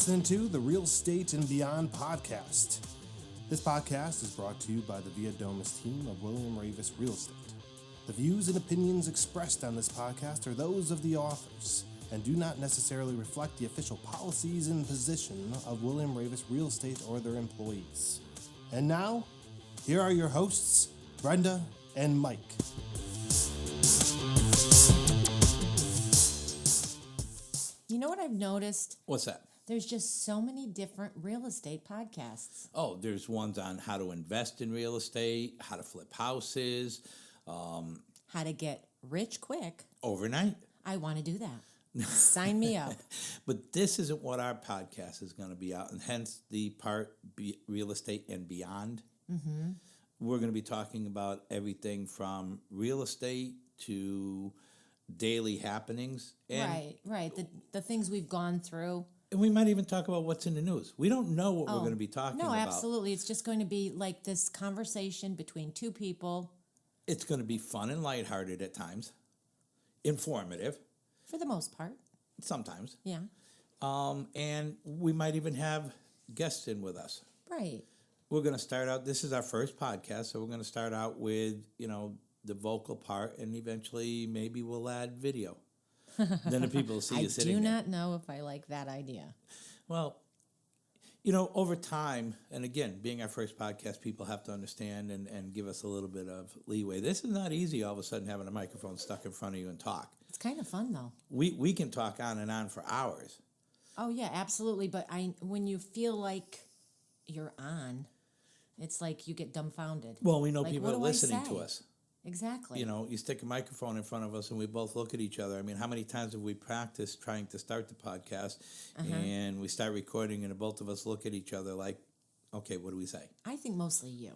listening to the Real Estate and Beyond podcast. This podcast is brought to you by the Via Domus Team of William Raveis Real Estate. The views and opinions expressed on this podcast are those of the authors and do not necessarily reflect the official policies and position of William Raveis Real Estate or their employees. And now, here are your hosts, Brenda and Mike. You know what I've noticed? What's that? There's just so many different real estate podcasts. Oh, there's ones on how to invest in real estate, how to flip houses, How to get rich quick. overnight. I want to do that. Sign me up. But this isn't what our podcast is going to be out, and hence the part real estate and beyond. Mm-hmm. We're going to be talking about everything from real estate to daily happenings. And Right. The things we've gone through. And we might even talk about what's in the news. We don't know what we're going to be talking about. No, absolutely. It's just going to be like this conversation between two people. It's going to be fun and lighthearted at times, informative For the most part. sometimes. Yeah. And we might even have guests in with us. Right. We're going to start out, this is our first podcast, so we're going to start out with, the vocal part, and eventually maybe we'll add video. Then the people will see you sitting I do there. not know if I like that idea. Well, over time, and again, being our first podcast, people have to understand and give us a little bit of leeway. This is not easy all of a sudden having a microphone stuck in front of you and talk. It's kind of fun, though. We can talk on and on for hours. Oh, yeah, absolutely. But when you feel like you're on, it's like you get dumbfounded. Well, we know Like, people what are do I listening say? to us. Exactly. You stick a microphone in front of us and we both look at each other. I mean, how many times have we practiced trying to start the podcast and we start recording and both of us look at each other like, okay, what do we say? I think mostly you.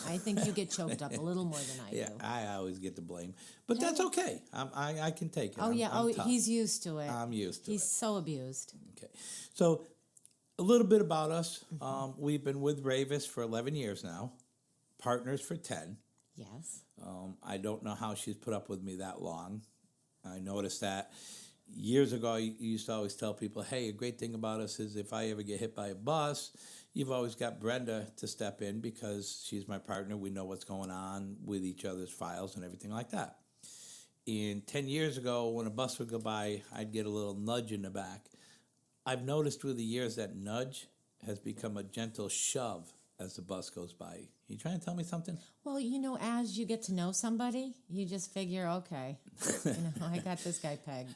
I think you get choked up a little more than I Yeah, do. I always get the blame. But that's okay. I can take it. Oh, yeah. I'm tough. He's used to it. I'm used to He's it. so abused. Okay. So a little bit about us. We've been with Raveis for 11 years now, partners for 10. Yes. I don't know how she's put up with me that long. I noticed that years ago, you used to always tell people, hey, a great thing about us is if I ever get hit by a bus, you've always got Brenda to step in because she's my partner. We know what's going on with each other's files and everything like that. And 10 years ago, when a bus would go by, I'd get a little nudge in the back. I've noticed through the years that nudge has become a gentle shove as the bus goes by. You trying to tell me something? Well, as you get to know somebody, you just figure, okay, I got this guy pegged.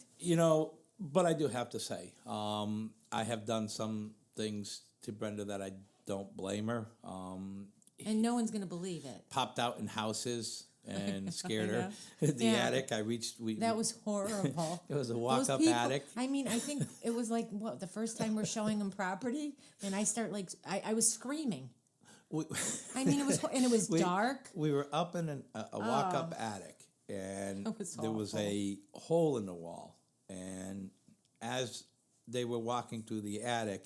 But I do have to say, I have done some things to Brenda that I don't blame her. And no one's going to believe it. Popped out in houses and scared her. The attic, I reached. That was horrible. It was a walk-up attic. I mean, I think it was like, the first time we're showing them property, and I start I was screaming. It was dark. We were up in a walk-up attic, and there was a hole in the wall. And as they were walking through the attic,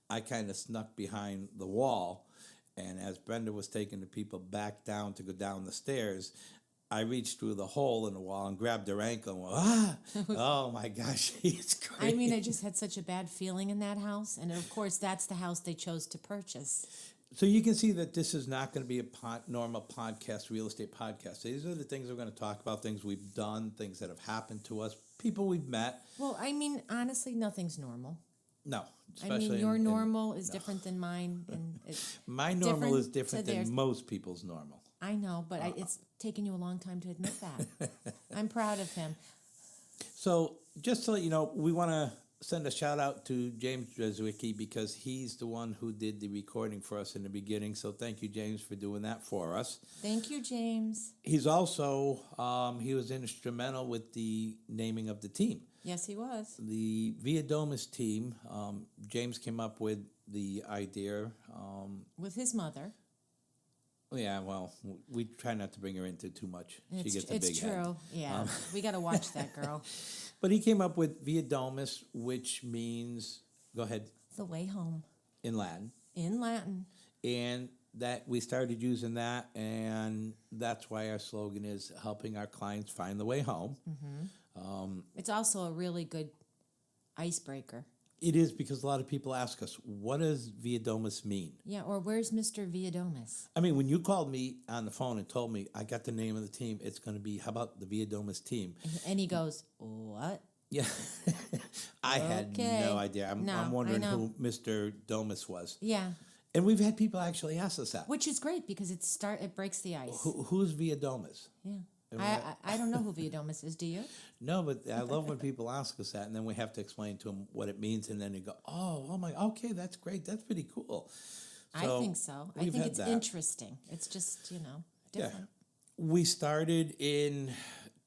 I kind of snuck behind the wall. And as Brenda was taking the people back down to go down the stairs, I reached through the hole in the wall and grabbed her ankle and went, oh my gosh, she's crazy. I mean, I just had such a bad feeling in that house. And of course, that's the house they chose to purchase. So you can see that this is not going to be a normal podcast, real estate podcast. These are the things we're going to talk about, things we've done, things that have happened to us, people we've met. Well, I mean, honestly, nothing's normal. No. Your normal is different than mine. And my normal is different than most people's normal. I know, but it's taken you a long time to admit that. I'm proud of him. So just to let you know, we want to send a shout out to James Drzewiecki because he's the one who did the recording for us in the beginning. So thank you, James, for doing that for us. Thank you, James. He's also, he was instrumental with the naming of the team. Yes, he was. The Via Domus Team, James came up with the idea. With his mother. Yeah, well, we try not to bring her into too much. She gets a big head. It's true, yeah. We got to watch that girl. But he came up with Via Domus, which means, go ahead. The way home. In Latin. In Latin. And that we started using that, and that's why our slogan is helping our clients find the way home. Mm-hmm. It's also a really good icebreaker. It is, because a lot of people ask us, what does Via Domus mean? Yeah, or where's Mr. Via Domus? I mean, when you called me on the phone and told me I got the name of the team, it's going to be, how about the Via Domus Team? And he goes, what? Yeah. I had no idea. I'm wondering who Mr. Domus was. Yeah. And we've had people actually ask us that. Which is great because it breaks the ice. Who's Via Domus? Yeah. I don't know who Via Domus is. Do you? No, but I love when people ask us that, and then we have to explain to them what it means, and then they go, oh my, okay, that's great. That's pretty cool. I think so. I think it's interesting. It's just, different. Yeah. We started in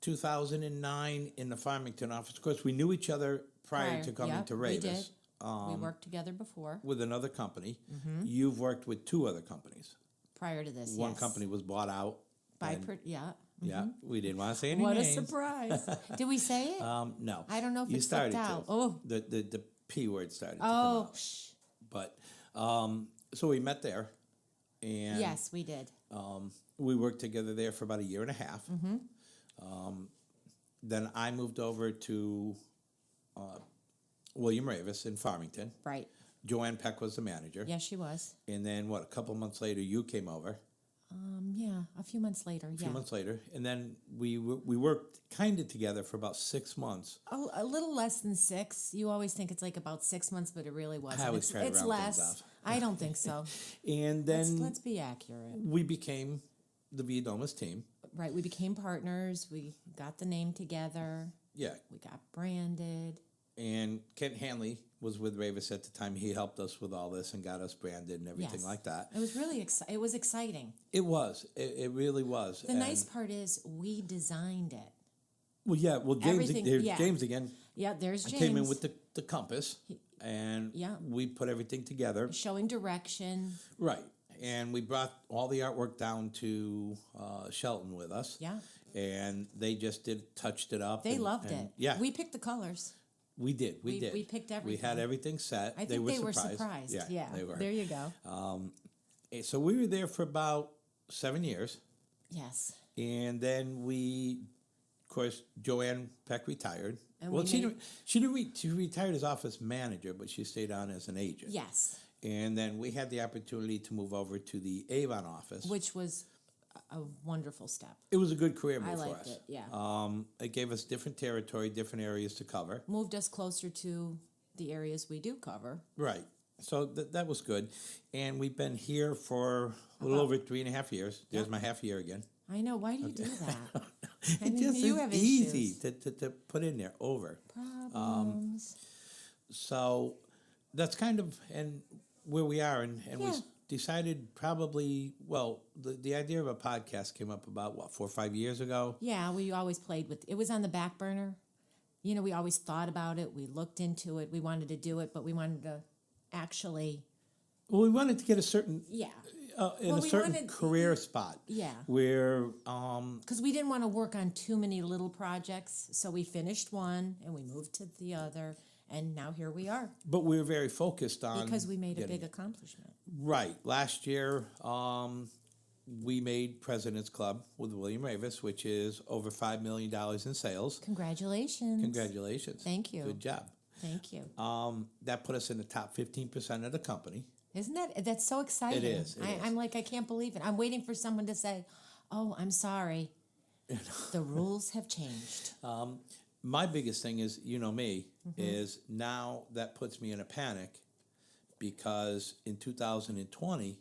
2009 in the Farmington office. Of course, we knew each other prior to coming to Raveis. We did. We worked together before. With another company. Mm-hmm. You've worked with 2 other companies. Prior to this, One company was bought out. Yeah. Mm-hmm. Yeah, we didn't want to say any names. What a surprise. Did we say it? No. I don't know if you it slipped out. Oh. The P word started to come out. But, so we met there. And yes, we did. We worked together there for about a year and a half. Mm-hmm. Then I moved over to William Raveis in Farmington. Right. Joanne Peck was the manager. Yes, she was. And then, a couple months later, you came over. Yeah, a few months later. A few months later. And then we worked kind of together for about 6 months. A little less than 6. You always think it's like about 6 months, but it really wasn't. I always try to round less. Things off. I don't think so. And then let's be accurate. We became the Via Domus team. Right, we became partners. We got the name together. Yeah. We got branded. And Kent Hanley was with Raveis at the time. He helped us with all this and got us branded and everything like that. It was really it was exciting. It was. It really was. The nice part is we designed it. Well, yeah. Well, James James again. Yeah, there's James. I came in with the compass, and we put everything together. Showing direction. Right. And we brought all the artwork down to Shelton with us. Yeah. And they just touched it up. They loved it. Yeah. We picked the colors. We did. We did. We picked everything. We had everything set. I think they were surprised. Yeah, they were. There you go. So we were there for about 7 years. Yes. And then of course, Joanne Peck retired. And she retired as office manager, but she stayed on as an agent. Yes. And then we had the opportunity to move over to the Avon office, which was a wonderful step. It was a good career move for us. I liked it, yeah. It gave us different territory, different areas to cover. Moved us closer to the areas we do cover. Right. So that was good. And we've been here for a little over 3.5 years. There's my half year again. I know. Why do you do that? It's easy to put in there over. Problems. So that's kind of where we are. And we decided probably, the idea of a podcast came up about, 4 or 5 years ago? Yeah, we always played with it. Was on the back burner. We always thought about it. We looked into it. We wanted to do it, but we wanted to actually... Well, we wanted to get a certain... Yeah. Career spot. Yeah. Where... Because we didn't want to work on too many little projects, so we finished one, and we moved to the other, and now here we are. But we were very focused on... Because we made a big accomplishment. Right. Last year, we made President's Club with William Raveis, which is over $5 million in sales. Congratulations. Congratulations. Thank you. Good job. Thank you. That put us in the top 15% of the company. Isn't that's so exciting? It is. I'm like, I can't believe it. I'm waiting for someone to say, oh, I'm sorry. The rules have changed. My biggest thing is, me, is now that puts me in a panic because in 2020,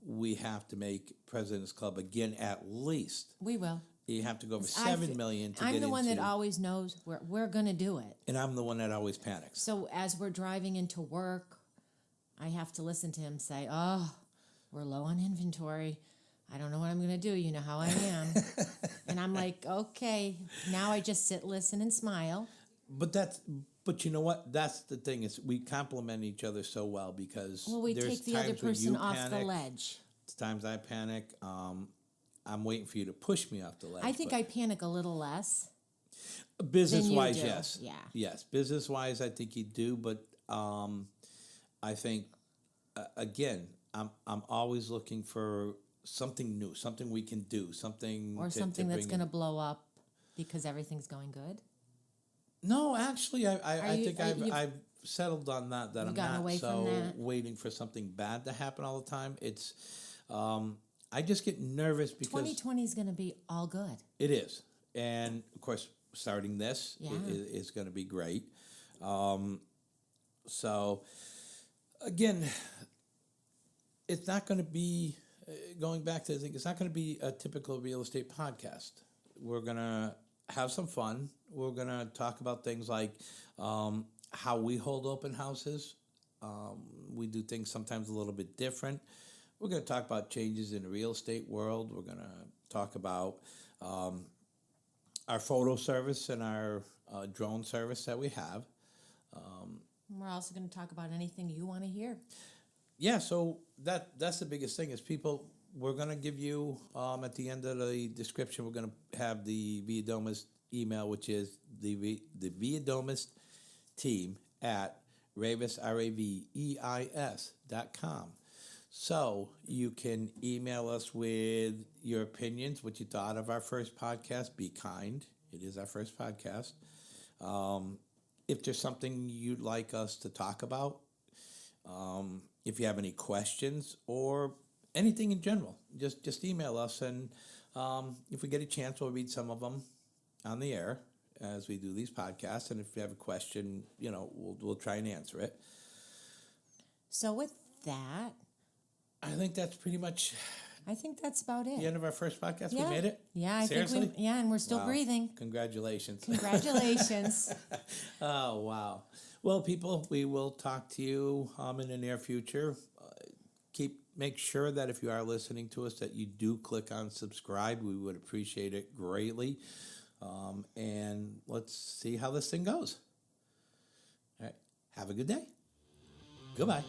we have to make President's Club again at least. We will. You have to go over 7 million to get into... I'm the one that always knows we're going to do it. And I'm the one that always panics. So as we're driving into work, I have to listen to him say, oh, we're low on inventory. I don't know what I'm going to do. You know how I am. And I'm like, okay. Now I just sit, listen, and smile. But you know what? That's the thing is we complement each other so well because we there's take the other times when person you off panic, the ledge. Times I panic. I'm waiting for you to push me off the ledge. I think I panic a little less. Business-wise, than you do. yes. Yeah. Yes. Business-wise, I think you do, but I think, again, I'm always looking for something new, something we can do, something... Or something that's going to blow up because everything's going good? No, actually, I think I've settled on that You've I'm gotten not away from so that? waiting for something bad to happen all the time. It's I just get nervous because 2020 is going to be all good. it is, and of course, starting this Yeah. is going to be great. So again, it's not going to be going back to the thing. It's not going to be a typical real estate podcast. We're going to have some fun. We're going to talk about things like how we hold open houses. We do things sometimes a little bit different. We're going to talk about changes in the real estate world. We're going to talk about our photo service and our drone service that we have. We're also going to talk about anything you want to hear. Yeah, so that's the biggest thing is people. We're going to give you at the end of the description. We're going to have the Via Domus email, which is the Via Domus Team at Raveis RAVEIS.com. So you can email us with your opinions, what you thought of our first podcast. Be kind. It is our first podcast. If there's something you'd like us to talk about, if you have any questions or anything in general, just email us, and if we get a chance, we'll read some of them on the air as we do these podcasts. And if you have a question, we'll try and answer it. So with that, I think that's pretty much I think that's about it. the end of our first podcast. Yeah. We made it? Yeah, I Seriously? think and we're still Wow. breathing. Congratulations. Congratulations. Oh, wow. Well, people, we will talk to you in the near future. Make sure that if you are listening to us that you do click on subscribe. We would appreciate it greatly. And let's see how this thing goes. All right. Have a good day. Goodbye.